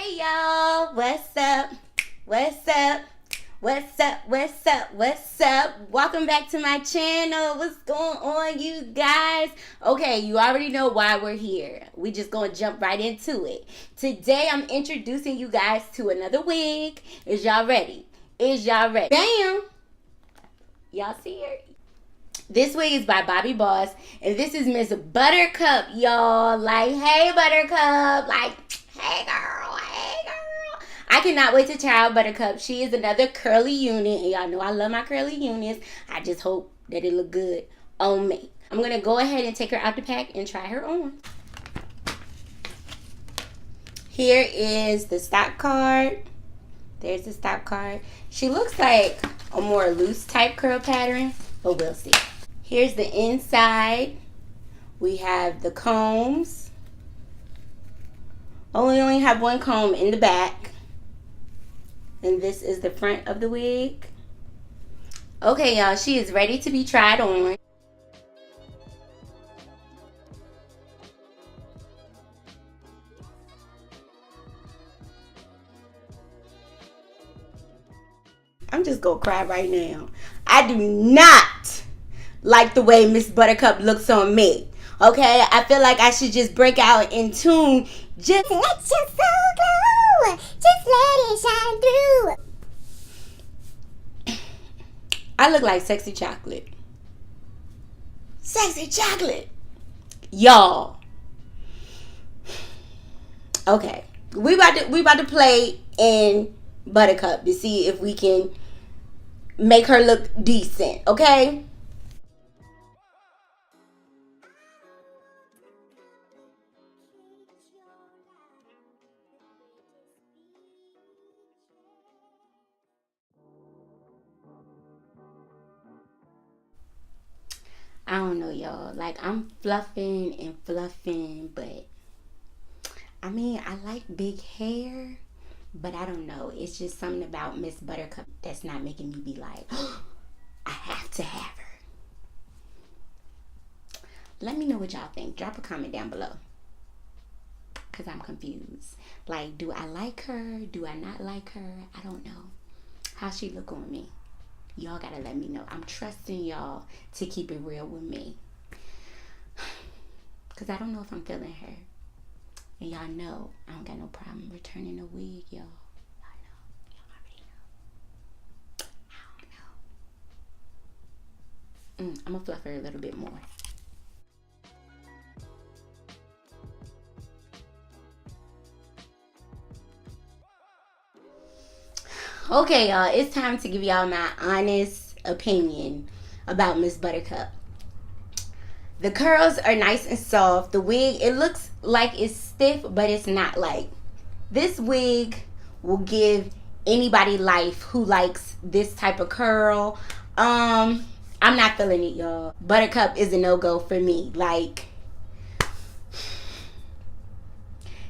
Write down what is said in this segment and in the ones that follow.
Hey y'all, what's up? What's up? What's up? What's up? What's up? Welcome back to my channel. What's going on, you guys? Okay, you already know why we're here. We just gonna jump right into it. Today I'm introducing you guys to another wig. Is y'all ready? Is y'all ready? Bam! Y'all see her? This wig is by Bobbi Boss, and this is Miss Buttercup, y'all. Like, hey Buttercup, like, hey girl, hey girl. I cannot wait to try out Buttercup. She is another curly unit, and y'all know I love my curly units. I just hope that it look good on me. I'm gonna go ahead and take her out the pack and try her on. Here is the stock card. There's the stock card. She looks like a more loose type curl pattern, but we'll see. Here's the inside. We have the combs. Only have one comb in the back. And this is the front of the wig. Okay, y'all, she is ready to be tried on. I'm just gonna cry right now. I do not like the way Miss Buttercup looks on me. Okay, I feel like I should just break out in tune. Just let your soul glow. Just let it shine through. I look like sexy chocolate. Sexy chocolate, y'all. Okay, we about to play in Buttercup to see if we can make her look decent. Okay. I don't know, y'all. Like, I'm fluffing and fluffing, but I mean, I like big hair, but I don't know. It's just something about Miss Buttercup that's not making me be like, oh, I have to have her. Let me know what y'all think. Drop a comment down below, because I'm confused. Like, do I like her? Do I not like her? I don't know. How she look on me? Y'all gotta let me know. I'm trusting y'all to keep it real with me, because I don't know if I'm feeling her. And y'all know I don't got no problem returning a wig, y'all. Y'all know. Y'all already know. I don't know. I'm gonna fluff her a little bit more. Okay, y'all, it's time to give y'all my honest opinion about Miss Buttercup. The curls are nice and soft. The wig, it looks like it's stiff, but it's not. Like, this wig will give anybody life who likes this type of curl. I'm not feeling it, y'all. Buttercup is a no-go for me. Like,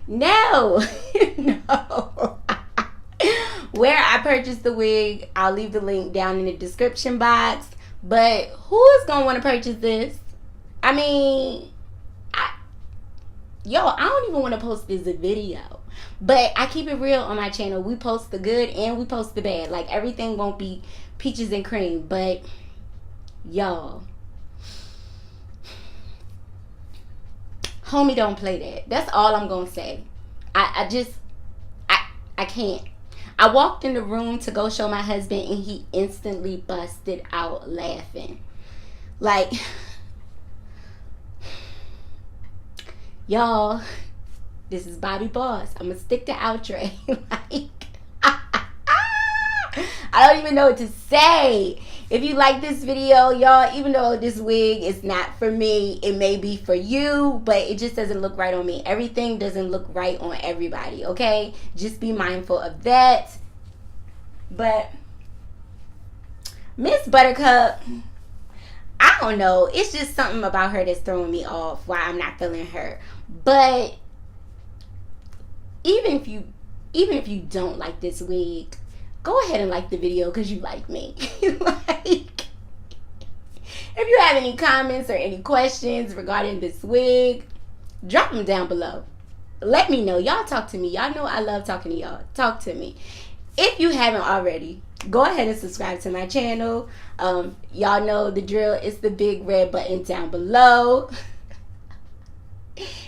no. No. Where I purchased the wig, I'll leave the link down in the description box. But who is going to want to purchase this? I mean, I don't even want to post this video. But I keep it real on my channel. We post the good and we post the bad. Like, everything won't be peaches and cream. But, y'all, homie, don't play that. That's all I'm going to say. I can't. I walked in the room to go show my husband, and he instantly busted out laughing. Like, y'all, this is Bobbi Boss. I'm going to stick to outro. Like, I don't even know what to say. If you like this video, y'all, even though this wig is not for me, it may be for you, but it just doesn't look right on me. Everything doesn't look right on everybody, okay? Just be mindful of that. But Miss Buttercup, I don't know. It's just something about her that's throwing me off, why I'm not feeling her. But even if you don't like this wig, go ahead and like the video because you like me. Like, if you have any comments or any questions regarding this wig, drop them down below. let me know. Y'all talk to me. Y'all know I love talking to y'all. Talk to me. If you haven't already, go ahead and subscribe to my channel. Y'all know the drill. It's the big red button down below.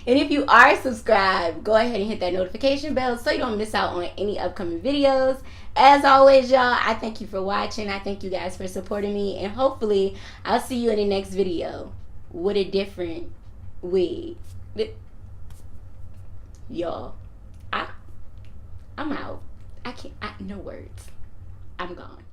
And if you are subscribed, go ahead and hit that notification bell so you don't miss out on any upcoming videos. As always, y'all, I thank you for watching. I thank you guys for supporting me. And hopefully, I'll see you in the next video with a different wig. Y'all, I'm out. No words. I'm gone.